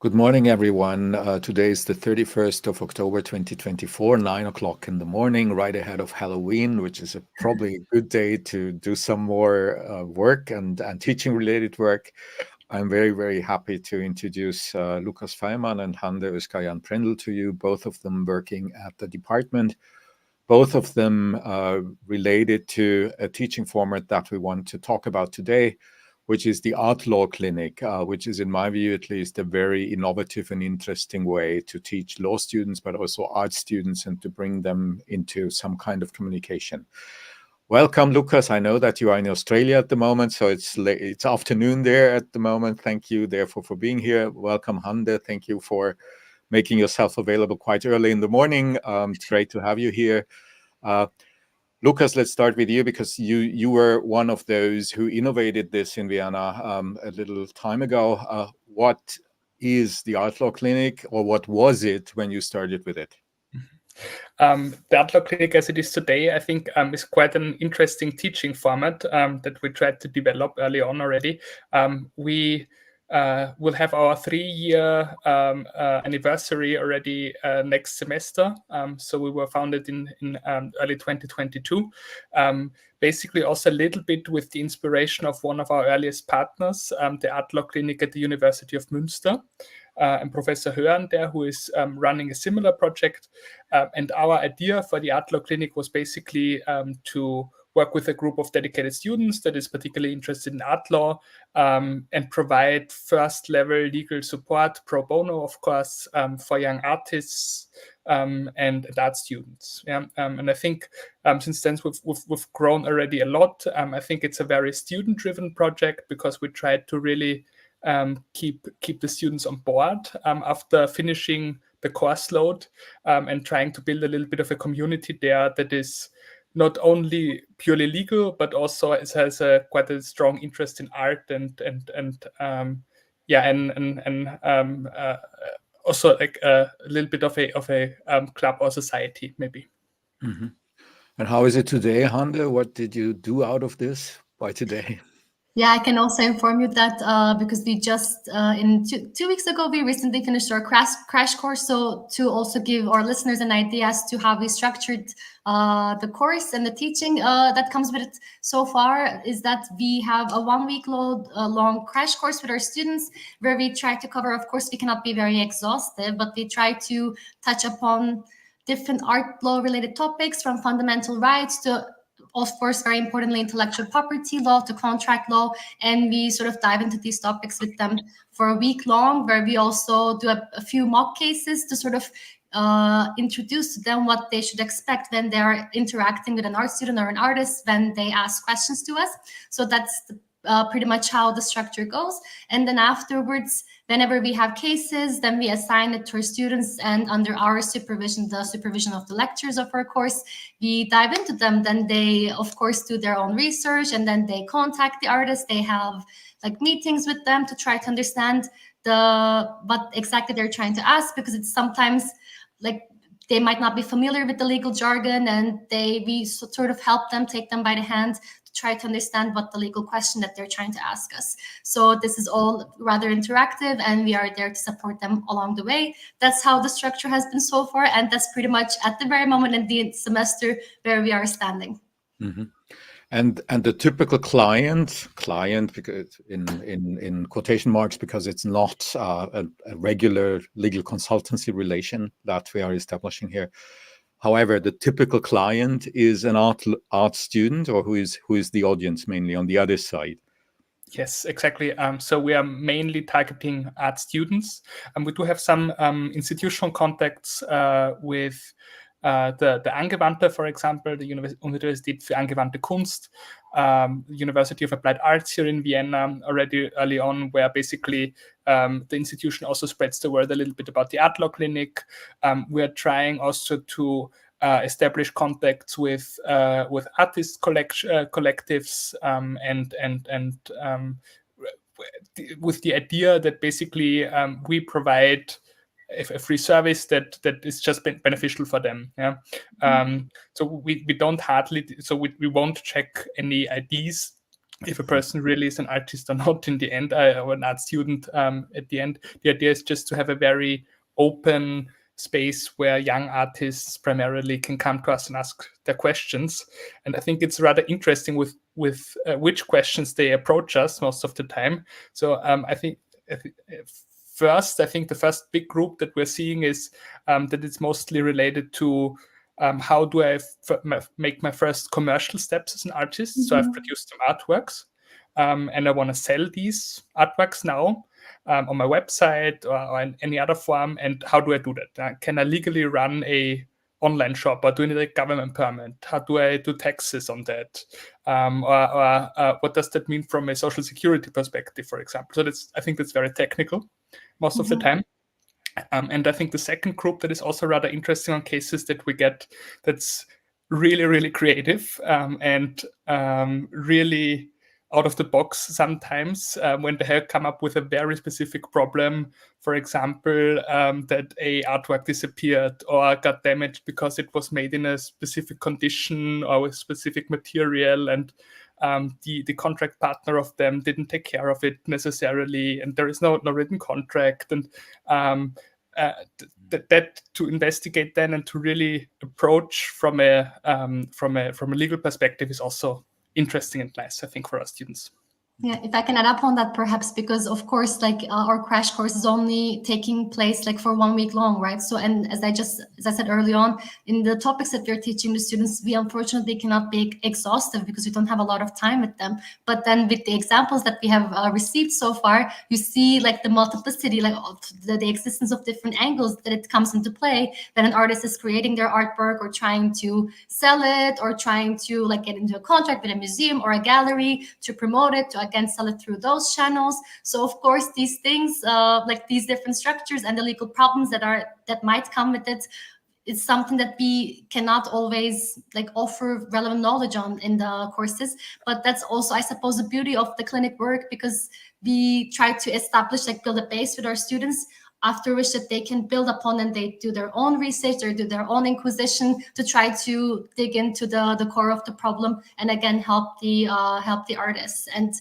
Good morning, everyone. Today is the 31st of October, 2024, 9 o'clock in the morning, right ahead of Halloween, which is probably a good day to do some more work and teaching-related work. I'm very, very happy to introduce Lukas Faymann and Hande Özkayagan Prändl to you, both of them working at the department, both of them related to a teaching format that we want to talk about today, which is the art law clinic, which is, in my view at least, a very innovative and interesting way to teach law students, but also art students, and to bring them into some kind of communication. Welcome, Lukas. I know that you are in Australia at the moment, so it's afternoon there at the moment. Thank you, therefore, for being here. Welcome, Hande. Thank you for making yourself available quite early in the morning. It's great to have you here. Lukas, let's start with you, because you were one of those who innovated this in Vienna a little time ago. What is the Art Law Clinic, or what was it when you started with it? The Art Law Clinic as it is today, I think, is quite an interesting teaching format that we tried to develop early on already. We will have our 3-year anniversary already next semester. So we were founded in early 2022. Basically also a little bit with the inspiration of one of our earliest partners, the Art Law Clinic at the University of Münster, and Professor Hande, who is running a similar project. And our idea for the Art Law Clinic was basically to work with a group of dedicated students that is particularly interested in art law, and provide first-level legal support, pro bono, of course, for young artists and art students. Yeah? And I think since then we've grown already a lot. I think it's a very student-driven project, because we tried to really keep the students on board after finishing the course load, and trying to build a little bit of a community there that is not only purely legal, but also it has quite a strong interest in art and also like a little bit of a club or society, maybe. Mm-hmm. And how is it today, Hande? What did you do out of this by today? Yeah, I can also inform you that because we just in two weeks ago we recently finished our crash course. So to also give our listeners an idea as to how we structured the course and the teaching that comes with it so far, is that we have a 1 week long crash course with our students, where we try to cover. Of course, we cannot be very exhaustive, but we try to touch upon different art law related topics, from fundamental rights to, of course, very importantly, intellectual property law to contract law. And we sort of dive into these topics with them for a week long, where we also do a few mock cases to sort of introduce to them what they should expect when they're interacting with an art student or an artist when they ask questions to us. So that's pretty much how the structure goes. And then afterwards, whenever we have cases, then we assign it to our students, and under our supervision, the supervision of the lecturers of our course, we dive into them. Then they, of course, do their own research, and then they contact the artists. They have like meetings with them to try to understand what exactly they're trying to ask, because it's sometimes like they might not be familiar with the legal jargon, and we sort of help them, take them by the hand to try to understand what the legal question that they're trying to ask us. So this is all rather interactive, and we are there to support them along the way. That's how the structure has been so far, and that's pretty much at the very moment in the semester where we are standing. Mm-hmm. And the typical client, because in quotation marks, because it's not a regular legal consultancy relation that we are establishing here. However, the typical client is an art student, or who is the audience mainly on the other side. Yes, exactly. So we are mainly targeting art students, and we do have some institutional contacts with the Angewandte, for example, the Universität für angewandte Kunst, University of Applied Arts here in Vienna, already early on, where basically the institution also spreads the word a little bit about the Art Law Clinic. We are trying also to establish contacts with artist collectives and with the idea that basically we provide a free service that is just beneficial for them. Yeah. So we don't we won't check any IDs if a person really is an artist or not in the end, or an art student at the end. The idea is just to have a very open space where young artists primarily can come to us and ask their questions. And I think it's rather interesting with which questions they approach us most of the time. So I think first, I think the first big group that we're seeing is that it's mostly related to how do I make my first commercial steps as an artist? So I've produced some artworks, and I want to sell these artworks now on my website or in any other form. And how do I do that? Can I legally run a online shop, or do I need a government permit? How do I do taxes on that? Or what does that mean from a social security perspective, for example? So I think that's very technical most of the time. And I think the second group that is also rather interesting on cases that we get that's really, really creative and really out of the box sometimes when they have come up with a very specific problem. For example, that a artwork disappeared or got damaged because it was made in a specific condition or with specific material, and the contract partner of them didn't take care of it necessarily, and there is no written contract, and that to investigate then and to really approach from a legal perspective is also interesting and nice, I think, for our students. Yeah, if I can add up on that, perhaps, because of course, like our crash course is only taking place like for 1 week long, right? So, and as I said early on, in the topics that we're teaching the students, we unfortunately cannot be exhaustive because we don't have a lot of time with them. But then with the examples that we have received so far, you see like the multiplicity, like the existence of different angles that it comes into play, that an artist is creating their artwork or trying to sell it or trying to like get into a contract with a museum or a gallery to promote it, to again sell it through those channels. So of course these things like these different structures and the legal problems that might come with it, it's something that we cannot always like offer relevant knowledge on in the courses. But that's also, I suppose, the beauty of the clinic work, because we try to establish, like build a base with our students, after which that they can build upon, and they do their own research or do their own inquisition to try to dig into the core of the problem, and again help the artists. And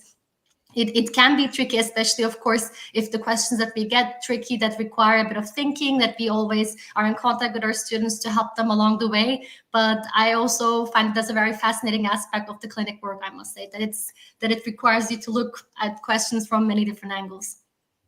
it can be tricky, especially, of course, if the questions that we get tricky, that require a bit of thinking, that we always are in contact with our students to help them along the way. But I also find that's a very fascinating aspect of the clinic work, I must say, that it requires you to look at questions from many different angles.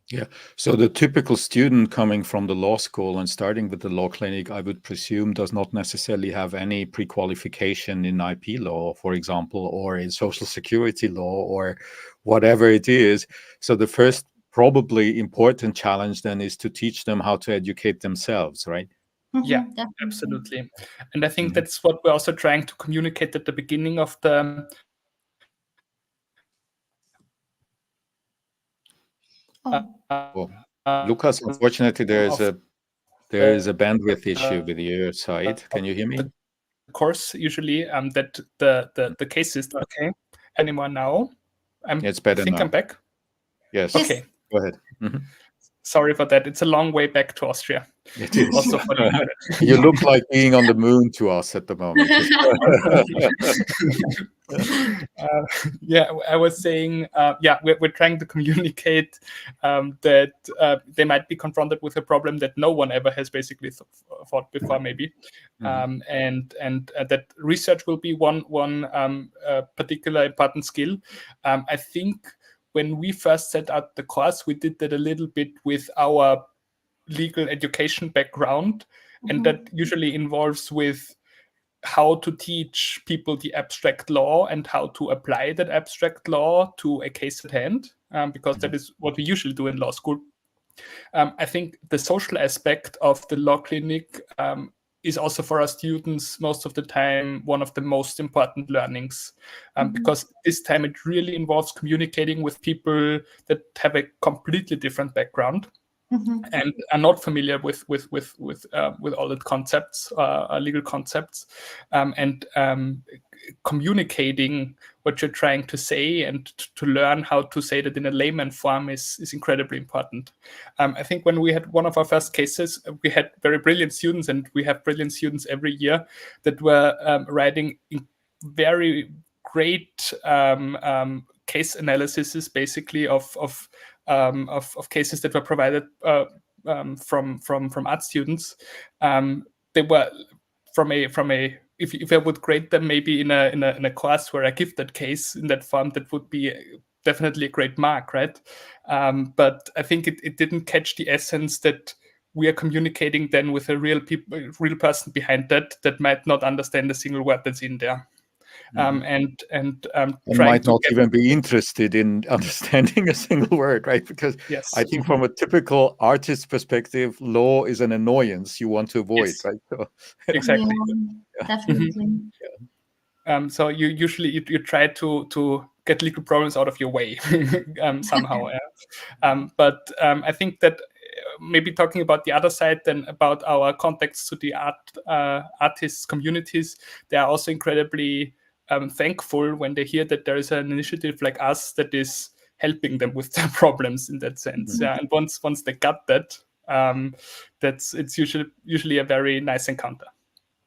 Yeah. So the typical student coming from the law school and starting with the law clinic, I would presume, does not necessarily have any pre-qualification in IP law, for example, or in social security law or whatever it is. So the first probably important challenge then is to teach them how to educate themselves, right? Yeah, absolutely. And I think that's what we're also trying to communicate at the beginning of the Lukas, unfortunately, there is a bandwidth issue with your side. Can you hear me? The course usually that the cases. Okay, anymore now? It's better now. I'm back. Yes. Okay. Go ahead. Sorry for that. It's a long way back to Austria. It is. Also for the internet. You look like being on the moon to us at the moment. Yeah, I was saying, we're trying to communicate that they might be confronted with a problem that no one ever has basically thought before, maybe, and that research will be one particular important skill. I think when we first set out the course, we did that a little bit with our legal education background, and that usually involves with how to teach people the abstract law and how to apply that abstract law to a case at hand, because that is what we usually do in law school. I think the social aspect of the law clinic is also for our students most of the time one of the most important learnings, because this time it really involves communicating with people that have a completely different background. And are not familiar with all the concepts, legal concepts, and communicating what you're trying to say and to learn how to say that in a layman form is incredibly important. I think when we had one of our first cases, we had very brilliant students, and we have brilliant students every year that were writing very great case analyses basically of cases that were provided from art students. They were from a if I would grade them maybe in a course where I give that case in that form, that would be definitely a great mark, right? But I think it didn't catch the essence that we are communicating then with a real person behind that might not understand a single word that's in there. And might not even be interested in understanding a single word, right? Because yes. I think from a typical artist perspective, law is an annoyance you want to avoid, Yes. right? So, exactly. Yeah, definitely. So you usually you try to get legal problems out of your way somehow. But I think that maybe talking about the other side, then about our contacts to the artists communities, they are also incredibly thankful when they hear that there is an initiative like us that is helping them with their problems in that sense. Mm-hmm. Yeah, and once they got that, it's usually a very nice encounter.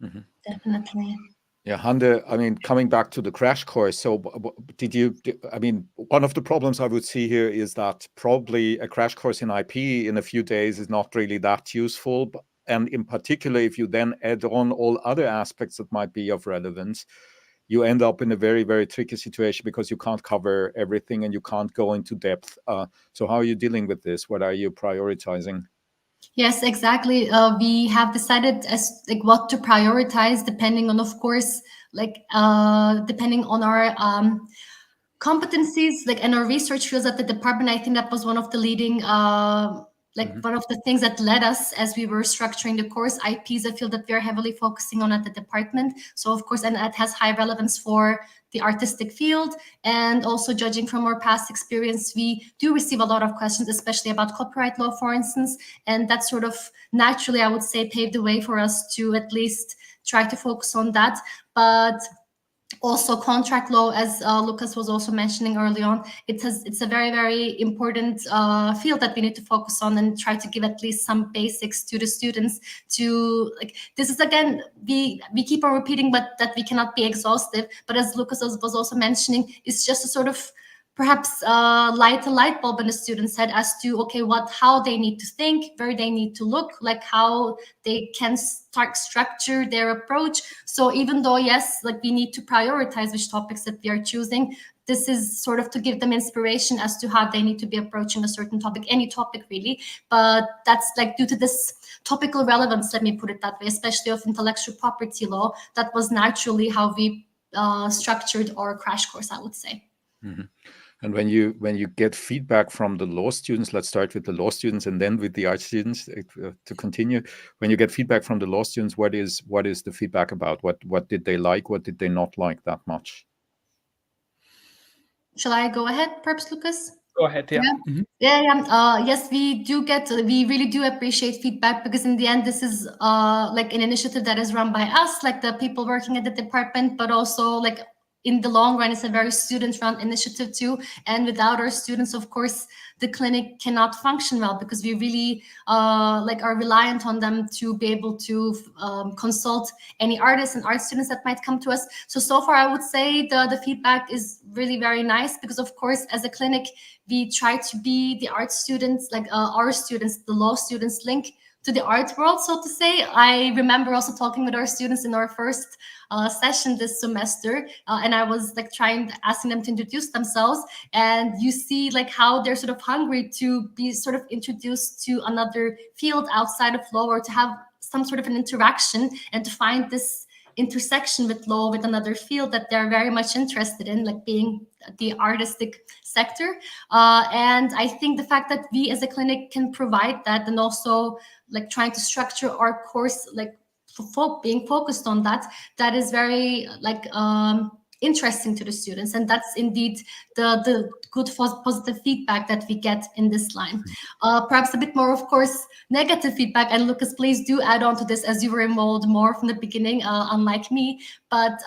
Mm-hmm. Definitely. Yeah, Hande, I mean, coming back to the crash course, so I mean, one of the problems I would see here is that probably a crash course in IP in a few days is not really that useful. And in particular, if you then add on all other aspects that might be of relevance, you end up in a very, very tricky situation because you can't cover everything and you can't go into depth. So how are you dealing with this? What are you prioritizing? Yes, exactly. We have decided as like what to prioritize depending on, of course, like depending on our competencies, like and our research fields at the department. I think that was one of the leading one of the things that led us as we were structuring the course. IP is a field that we are heavily focusing on at the department. So of course, and that has high relevance for the artistic field. And also judging from our past experience, we do receive a lot of questions, especially about copyright law, for instance. And that sort of naturally, I would say, paved the way for us to at least try to focus on that. But also contract law, as Lukas was also mentioning early on, it's a very, very important field that we need to focus on and try to give at least some basics to the students to like, this is again, we keep on repeating, but that we cannot be exhaustive. But as Lukas was also mentioning, it's just a sort of perhaps light a light bulb in the student's head as to, okay, how they need to think, where they need to look, like how they can start structure their approach. So even though, yes, like we need to prioritize which topics that we are choosing, this is sort of to give them inspiration as to how they need to be approaching a certain topic, any topic really. But that's like due to this topical relevance, let me put it that way, especially of intellectual property law, that was naturally how we structured our crash course, I would say. Mm-hmm. And when you get feedback from the law students, let's start with the law students and then with the art students to continue. When you get feedback from the law students, what is the feedback about? What did they like? What did they not like that much? Shall I go ahead, perhaps, Lukas? Go ahead, yeah. Mm-hmm. Yes, we really do appreciate feedback, because in the end, this is like an initiative that is run by us, like the people working at the department, but also like in the long run, it's a very student-run initiative too. And without our students, of course, the clinic cannot function well, because we really are reliant on them to be able to consult any artists and art students that might come to us. So far, I would say the feedback is really very nice, because of course, as a clinic, we try to be the art students, like our students, the law students link to the art world, so to say. I remember also talking with our students in our first session this semester, and I was like asking them to introduce themselves, and you see like how they're sort of hungry to be sort of introduced to another field outside of law, or to have some sort of an interaction and to find this intersection with law with another field that they're very much interested in, like being the artistic sector. And I think the fact that we as a clinic can provide that, and also like trying to structure our course like being focused on that is very like interesting to the students, and that's indeed the good positive feedback that we get in this line. Perhaps a bit more, of course, negative feedback, and Lukas, please do add on to this, as you were involved more from the beginning, unlike me. But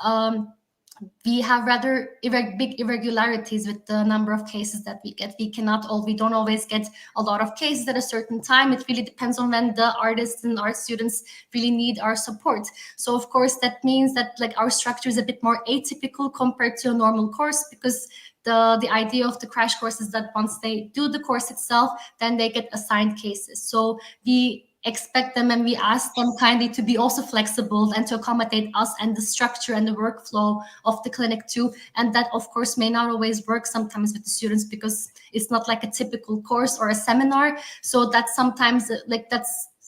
we have rather big irregularities with the number of cases that we get. We don't always get a lot of cases at a certain time. It really depends on when the artists and art students really need our support. So of course, that means that like our structure is a bit more atypical compared to a normal course, because the idea of the crash course is that once they do the course itself, then they get assigned cases. So we expect them and we ask them kindly to be also flexible and to accommodate us and the structure and the workflow of the clinic too. And that, of course, may not always work sometimes with the students because it's not like a typical course or a seminar. So that sometimes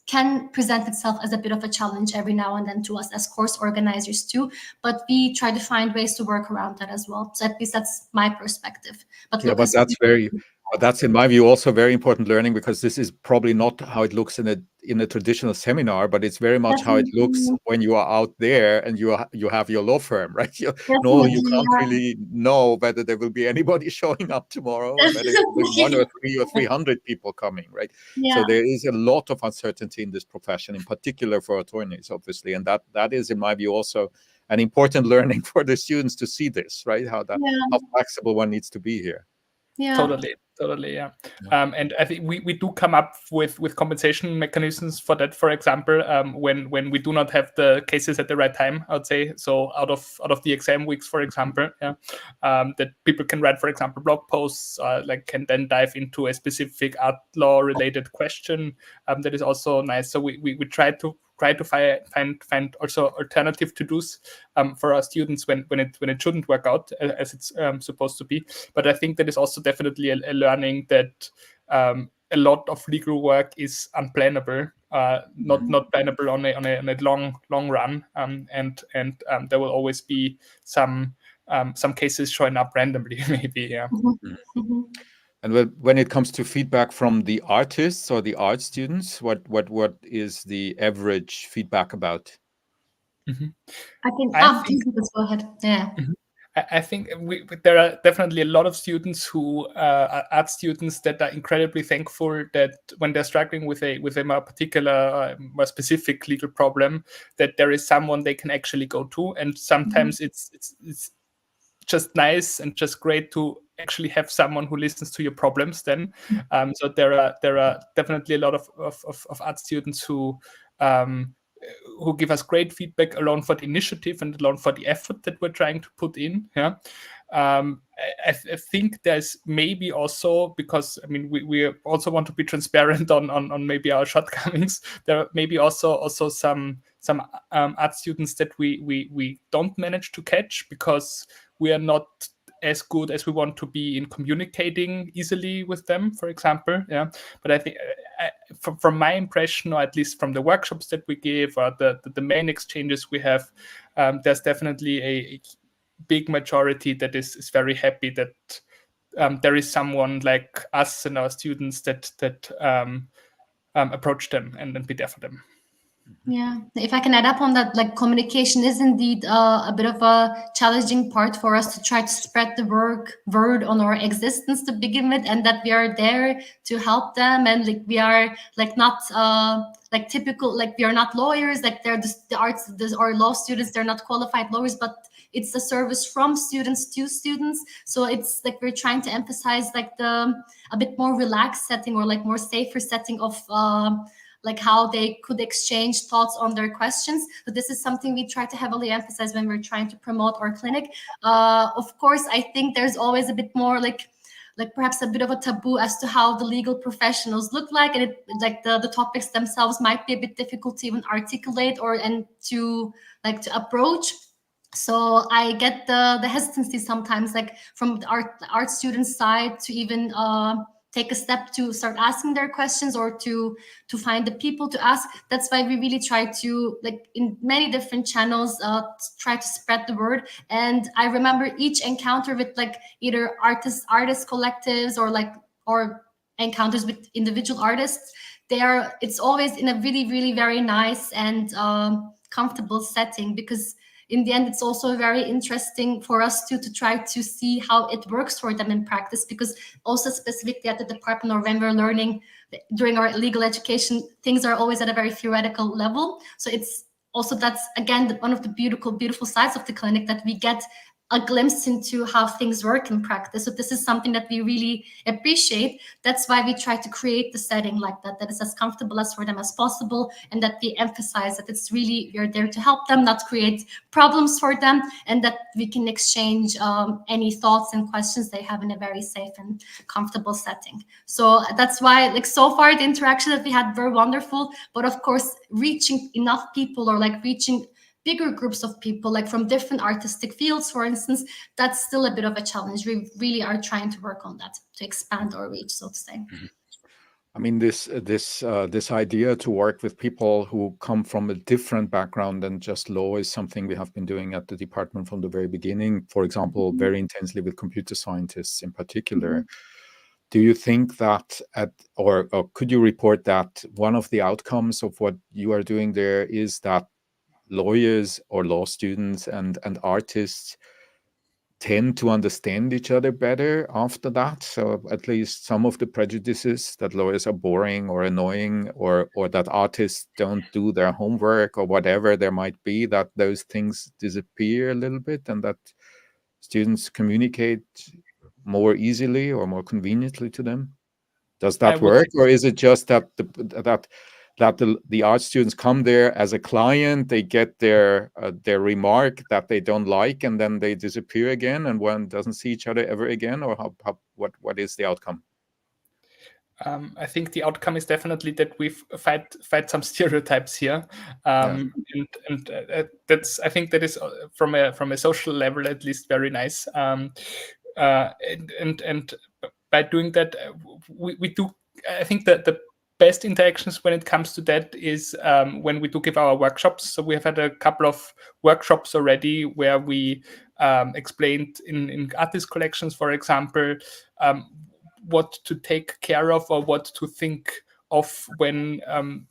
can present itself as a bit of a challenge every now and then to us as course organizers too. But we try to find ways to work around that as well. So at least that's my perspective. But yeah, Lukas, but that's in my view also very important learning, because this is probably not how it looks in a traditional seminar, but it's very much how it looks when you are out there and you have your law firm, right? You can't really know whether there will be anybody showing up tomorrow, or whether there will be 1 or 3 or 300 people coming, right? Yeah. So there is a lot of uncertainty in this profession, in particular for attorneys, obviously, and that is in my view also an important learning for the students to see this, right? How flexible one needs to be here. Yeah. Totally, yeah. And I think we do come up with compensation mechanisms for that. For example, when we do not have the cases at the right time, I would say, so out of the exam weeks, for example, that people can write, for example, blog posts, can then dive into a specific art law related question. That is also nice. So we try to find also alternative to-dos for our students when it shouldn't work out as it's supposed to be. But I think that is also definitely a learning that a lot of legal work is unplannable, not plannable on a long run, and there will always be some cases showing up randomly, maybe. Yeah. Mm-hmm. And when it comes to feedback from the artists or the art students, what is the average feedback about? I think, let's go ahead. Yeah. I think there are definitely a lot of students who are art students that are incredibly thankful that when they're struggling with a more particular, more specific legal problem, that there is someone they can actually go to. And sometimes it's just nice and just great to actually have someone who listens to your problems then. So there are definitely a lot of art students who give us great feedback alone for the initiative and alone for the effort that we're trying to put in. Yeah. I think there's maybe also, because I mean we also want to be transparent on maybe our shortcomings. There are maybe also some art students that we don't manage to catch because we are not as good as we want to be in communicating easily with them, for example. Yeah. But I think from my impression, or at least from the workshops that we give, or the main exchanges we have, there's definitely a big majority that is very happy that there is someone like us and our students that approach them and be there for them. Yeah, if I can add up on that, like communication is indeed a bit of a challenging part for us to try to spread the word on our existence to begin with, and that we are there to help them, and like we are like not like typical, like we are not lawyers, like they're our law students, they're not qualified lawyers, but it's a service from students to students. So it's like we're trying to emphasize like a bit more relaxed setting, or like more safer setting of like how they could exchange thoughts on their questions. So this is something we try to heavily emphasize when we're trying to promote our clinic. Of course, I think there's always a bit more like perhaps a bit of a taboo as to how the legal professionals look like, and like the topics themselves might be a bit difficult to even articulate and to approach. So I get the hesitancy sometimes, like from the art students' side, to even take a step to start asking their questions, or to find the people to ask. That's why we really try to, like in many different channels, try to spread the word. And I remember each encounter with like either artist collectives, or encounters with individual artists, it's always in a really, really very nice and comfortable setting, because in the end, it's also very interesting for us to try to see how it works for them in practice, because also specifically at the department, or when we're learning during our legal education, things are always at a very theoretical level. So it's also, that's again one of the beautiful sides of the clinic, that we get a glimpse into how things work in practice. So this is something that we really appreciate. That's why we try to create the setting like that, that is as comfortable as for them as possible, and that we emphasize that it's really, we're there to help them, not create problems for them, and that we can exchange any thoughts and questions they have in a very safe and comfortable setting. So that's why, like, so far the interaction that we had were wonderful, but of course reaching enough people, or like reaching bigger groups of people, like from different artistic fields, for instance, that's still a bit of a challenge. We really are trying to work on that to expand our reach, so to say. I mean, this idea to work with people who come from a different background than just law is something we have been doing at the department from the very beginning. For example, very intensely with computer scientists in particular. Do you think that or could you report that one of the outcomes of what you are doing there is that lawyers or law students and artists tend to understand each other better after that? So at least some of the prejudices that lawyers are boring or annoying, or that artists don't do their homework, or whatever there might be, that those things disappear a little bit, and that students communicate more easily or more conveniently to them? Does that work, or is it just that the art students come there as a client, they get their remark that they don't like, and then they disappear again, and one doesn't see each other ever again? Or what is the outcome? I think the outcome is definitely that we fight some stereotypes here, and that's, I think that is from a social level at least very nice. And by doing that, we do. I think that the best interactions when it comes to that is when we do give our workshops. So we have had a couple of workshops already where we explained in artist collections, for example, what to take care of or what to think of when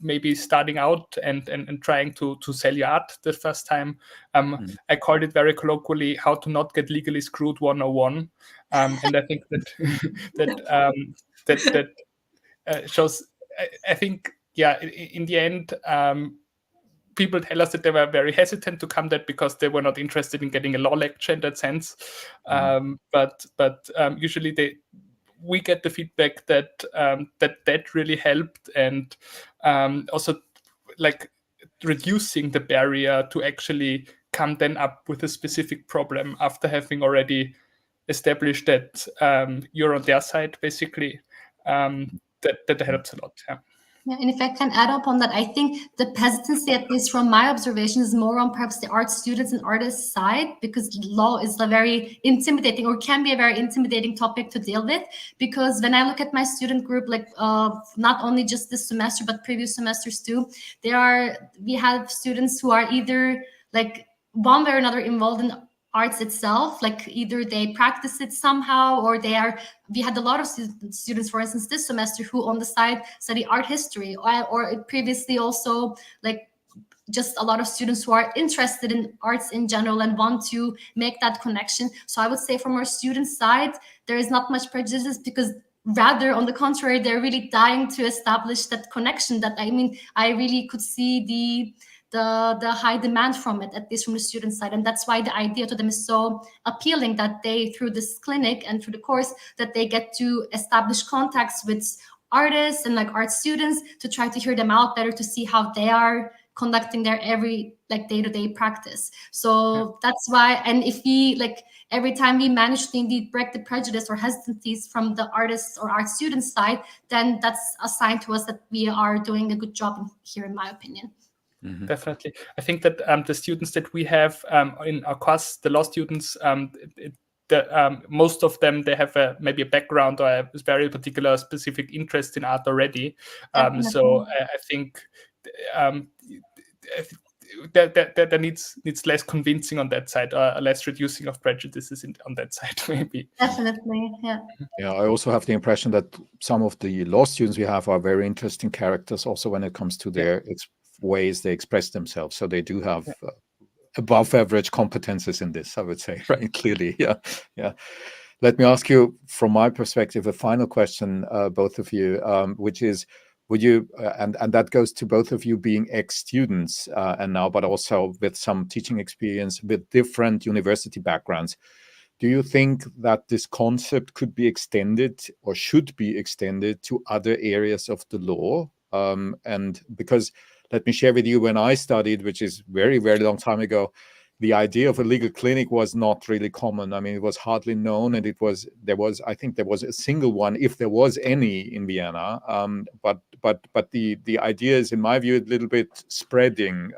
maybe starting out and trying to sell your art the first time. I called it very colloquially how to not get legally screwed 101. And I think that shows, I think, in the end, people tell us that they were very hesitant to come there because they were not interested in getting a law lecture in that sense. But usually we get the feedback that that really helped, and also like reducing the barrier to actually come then up with a specific problem after having already established that you're on their side, basically. That helps a lot. Yeah, and if I can add up on that, I think the hesitancy, at least from my observation, is more on perhaps the art students and artists' side, because law is a very intimidating, or can be a very intimidating topic to deal with. Because when I look at my student group, like not only just this semester, but previous semesters too, we have students who are either like one way or another involved in arts itself, like either they practice it somehow, or we had a lot of students, for instance, this semester who on the side study art history, or previously also like just a lot of students who are interested in arts in general and want to make that connection. So I would say from our student side, there is not much prejudice, because rather on the contrary, they're really dying to establish that connection. That, I mean, I really could see the high demand from it, at least from the student side. And that's why the idea to them is so appealing, that they, through this clinic and through the course, that they get to establish contacts with artists and like art students to try to hear them out better, to see how they are conducting their every like day-to-day practice. So that's why, and if we like every time we manage to indeed break the prejudice or hesitancies from the artists or art student side, then that's a sign to us that we are doing a good job here, in my opinion. Definitely. I think that the students that we have in our course, the law students, most of them, they have maybe a background or a very particular specific interest in art already. So I think that needs less convincing on that side, or less reducing of prejudices on that side, maybe. Definitely, yeah. Yeah, I also have the impression that some of the law students we have are very interesting characters also when it comes to their ways they express themselves. So they do have above average competences in this, I would say, right? Clearly, yeah. Let me ask you, from my perspective, a final question, both of you, which is, would you, and that goes to both of you being ex-students and now, but also with some teaching experience with different university backgrounds. Do you think that this concept could be extended or should be extended to other areas of the law? And because let me share with you, when I studied, which is very, very long time ago, the idea of a legal clinic was not really common. I mean, it was hardly known, and I think there was a single one, if there was any, in Vienna. But the idea is, in my view, a little bit spreading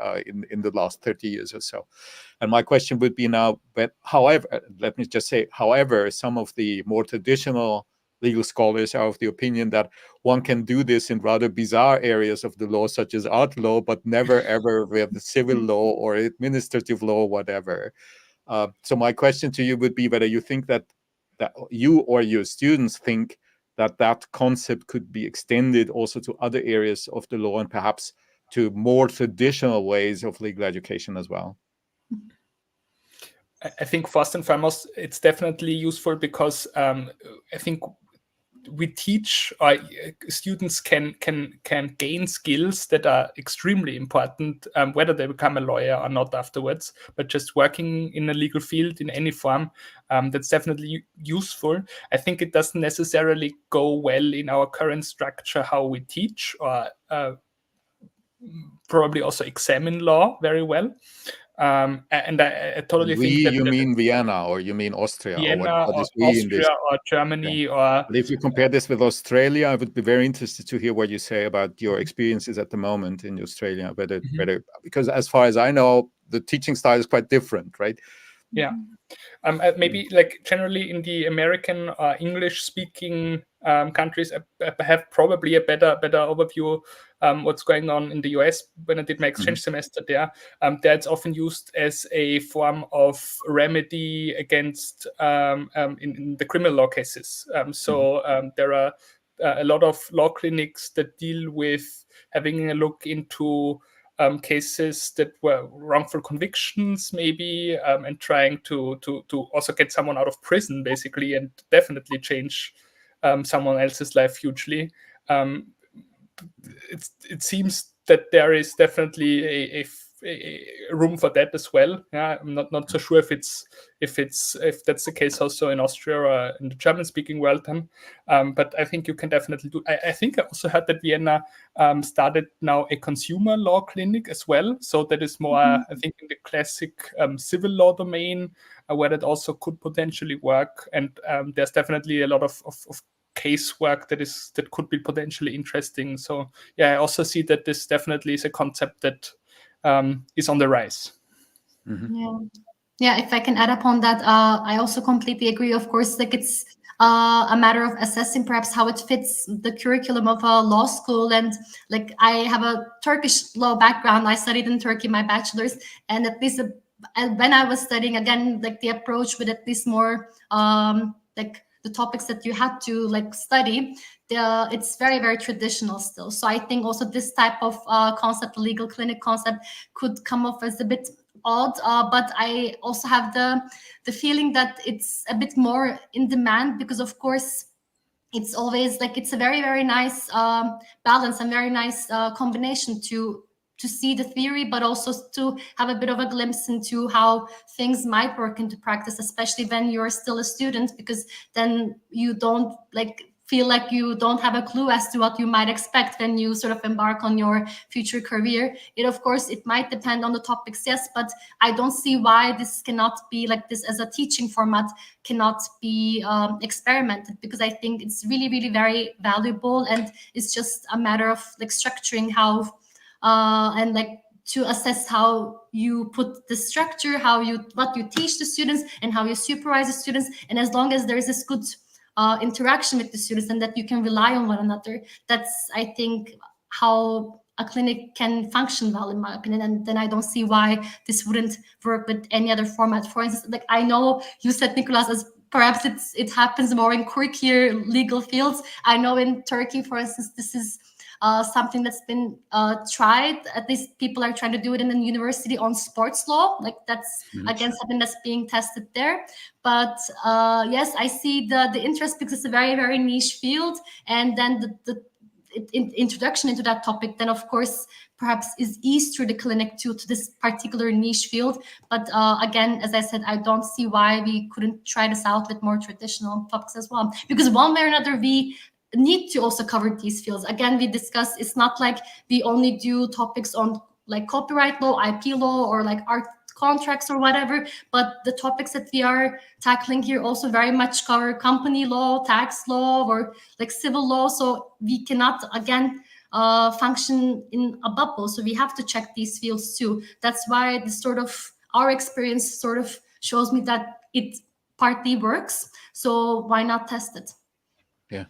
in the last 30 years or so. And my question would be now, but however, let me just say, however, some of the more traditional legal scholars are of the opinion that one can do this in rather bizarre areas of the law, such as art law, but never ever with civil law or administrative law, whatever. So my question to you would be whether you think that you or your students think that that concept could be extended also to other areas of the law and perhaps to more traditional ways of legal education as well. I think first and foremost, it's definitely useful because I think we teach students can gain skills that are extremely important, whether they become a lawyer or not afterwards. But just working in a legal field in any form, that's definitely useful. I think it doesn't necessarily go well in our current structure how we teach or probably also examine law very well. And I totally think that you mean Vienna, or you mean Austria? Vienna or what is or we in this? Austria or Germany, or But if you compare this with Australia, I would be very interested to hear what you say about your experiences at the moment in Australia. Whether because as far as I know, the teaching style is quite different, right? Yeah. Maybe like generally in the American English-speaking countries, I have probably a better overview what's going on in the US. When I did my exchange semester there, that's often used as a form of remedy against in the criminal law cases. So there are a lot of law clinics that deal with having a look into cases that were wrongful convictions, maybe, and trying to also get someone out of prison, basically, and definitely change someone else's life hugely. It seems that there is definitely a room for that as well. Yeah, I'm not so sure if that's the case also in Austria or in the German-speaking world. But I think you can definitely do. I think I also heard that Vienna started now a consumer law clinic as well. So that is more, I think, in the classic civil law domain, where that also could potentially work. And there's definitely a lot of casework that could be potentially interesting. So yeah, I also see that this definitely is a concept that is on the rise. Yeah, if I can add upon that, I also completely agree. Of course, like it's a matter of assessing perhaps how it fits the curriculum of a law school. And like I have a Turkish law background. I studied in Turkey, my bachelor's, and at least when I was studying, again, like the approach with at least more like the topics that you had to like study, it's very, very traditional still. So I think also this type of concept, legal clinic concept, could come off as a bit odd, but I also have the feeling that it's a bit more in demand, because of course it's always like it's a very, very nice balance and very nice combination to see the theory, but also to have a bit of a glimpse into how things might work into practice, especially when you're still a student, because then you don't like feel like you don't have a clue as to what you might expect when you sort of embark on your future career. Of course, it might depend on the topics, yes, but I don't see why this cannot be like this as a teaching format cannot be experimented, because I think it's really, really very valuable, and it's just a matter of like structuring how and like to assess how you put the structure, what you teach the students, and how you supervise the students. And as long as there is this good interaction with the students and that you can rely on one another, that's, I think, how a clinic can function well, in my opinion. And then I don't see why this wouldn't work with any other format. For instance, like I know you said, Nicholas, as perhaps it happens more in quirkier legal fields. I know in Turkey, for instance, this is something that's been tried. At least people are trying to do it in a university on sports law. Like that's again something that's being tested there. But yes, I see the interest, because it's a very, very niche field, and then introduction into that topic, then of course perhaps is eased through the clinic to this particular niche field. But again, as I said, I don't see why we couldn't try this out with more traditional topics as well, because one way or another we need to also cover these fields. Again, we discussed, it's not like we only do topics on like copyright law, IP law, or like art contracts or whatever, but the topics that we are tackling here also very much cover company law, tax law, or like civil law. So we cannot, again, function in a bubble. So we have to check these fields too. That's why this sort of, our experience sort of shows me that it partly works. So why not test it? Yeah,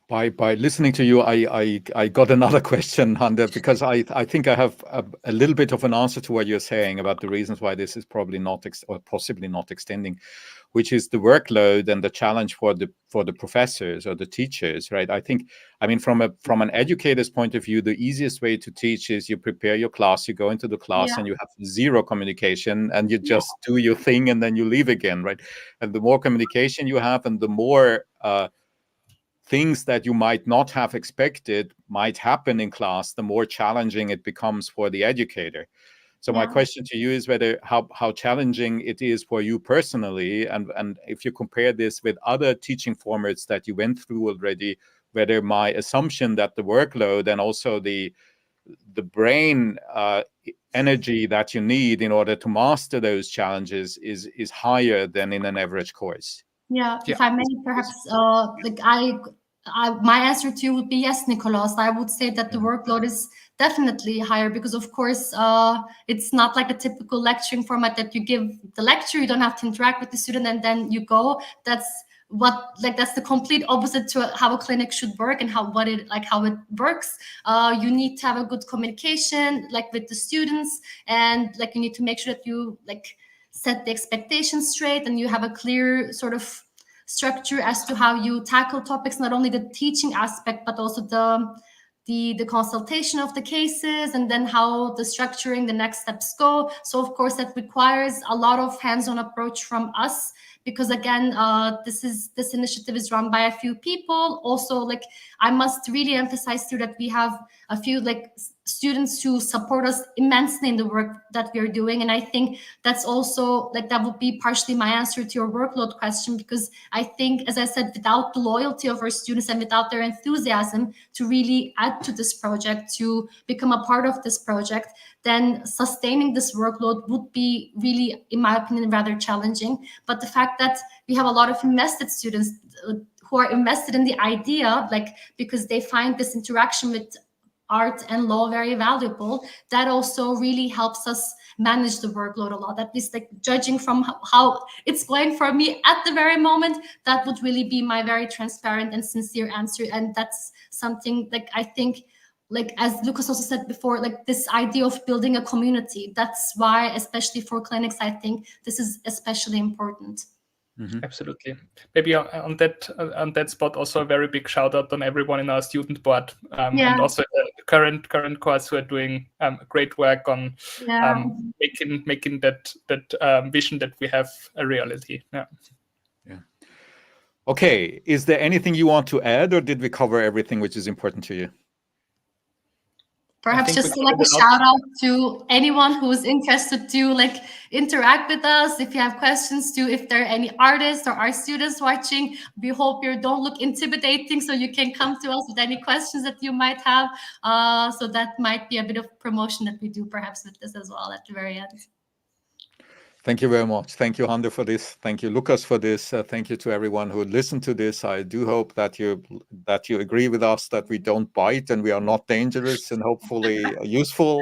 by listening to you, I got another question, Hande, because I think I have a little bit of an answer to what you're saying about the reasons why this is probably not or possibly not extending, which is the workload and the challenge for the professors or the teachers, right? I think, I mean, from an educator's point of view, the easiest way to teach is you prepare your class, you go into the class, and you have zero communication, and you just do your thing, and then you leave again, right? And the more communication you have, and the more things that you might not have expected might happen in class, the more challenging it becomes for the educator. So my question to you is whether how challenging it is for you personally, and if you compare this with other teaching formats that you went through already, whether my assumption that the workload and also the brain energy that you need in order to master those challenges is higher than in an average course. Yeah, if I may, perhaps, like my answer to you would be yes, Nicolas. I would say that the workload is definitely higher because, of course, it's not like a typical lecturing format that you give the lecture, you don't have to interact with the student, and then you go. That's the complete opposite to how a clinic should work and how it works. You need to have a good communication, like with the students, and like you need to make sure that you set the expectations straight and you have a clear sort of structure as to how you tackle topics, not only the teaching aspect, but also the consultation of the cases, and then how the structuring, the next steps go. So of course that requires a lot of hands-on approach from us, because again, this initiative is run by a few people. Also, I must really emphasize too that we have a few students who support us immensely in the work that we are doing, and I think that's also that would be partially my answer to your workload question, because I think, as I said, without the loyalty of our students and without their enthusiasm to really add to this project, to become a part of this project, then sustaining this workload would be really, in my opinion, rather challenging. But the fact that we have a lot of invested students who are invested in the idea, because they find this interaction with art and law very valuable, that also really helps us manage the workload a lot. At least judging from how it's going for me at the very moment, that would really be my very transparent and sincere answer. And that's something I think, as Lukas also said before, this idea of building a community, that's why, especially for clinics, I think this is especially important. Mm-hmm. Absolutely. Maybe on that spot, also a very big shout out on everyone in our student board, and also the current course who are doing great work on making that vision that we have a reality. Yeah. Okay. Is there anything you want to add, or did we cover everything which is important to you? Perhaps just a shout out to anyone who's interested to interact with us. If you have questions if there are any artists or art students watching, we hope you don't look intimidating, so you can come to us with any questions that you might have. So that might be a bit of promotion that we do perhaps with this as well at the very end. Thank you very much. Thank you, Hande, for this. Thank you, Lukas, for this. Thank you to everyone who listened to this. I do hope that you agree with us that we don't bite and we are not dangerous, and hopefully useful.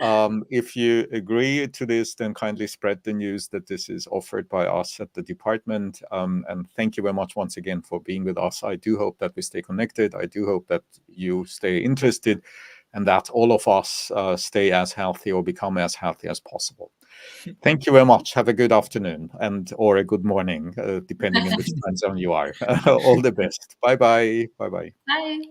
If you agree to this, then kindly spread the news that this is offered by us at the department. And thank you very much once again for being with us. I do hope that we stay connected. I do hope that you stay interested, and that all of us stay as healthy or become as healthy as possible. Thank you very much. Have a good afternoon or a good morning, depending on which time zone you are. All the best. Bye-bye. Bye-bye. Bye.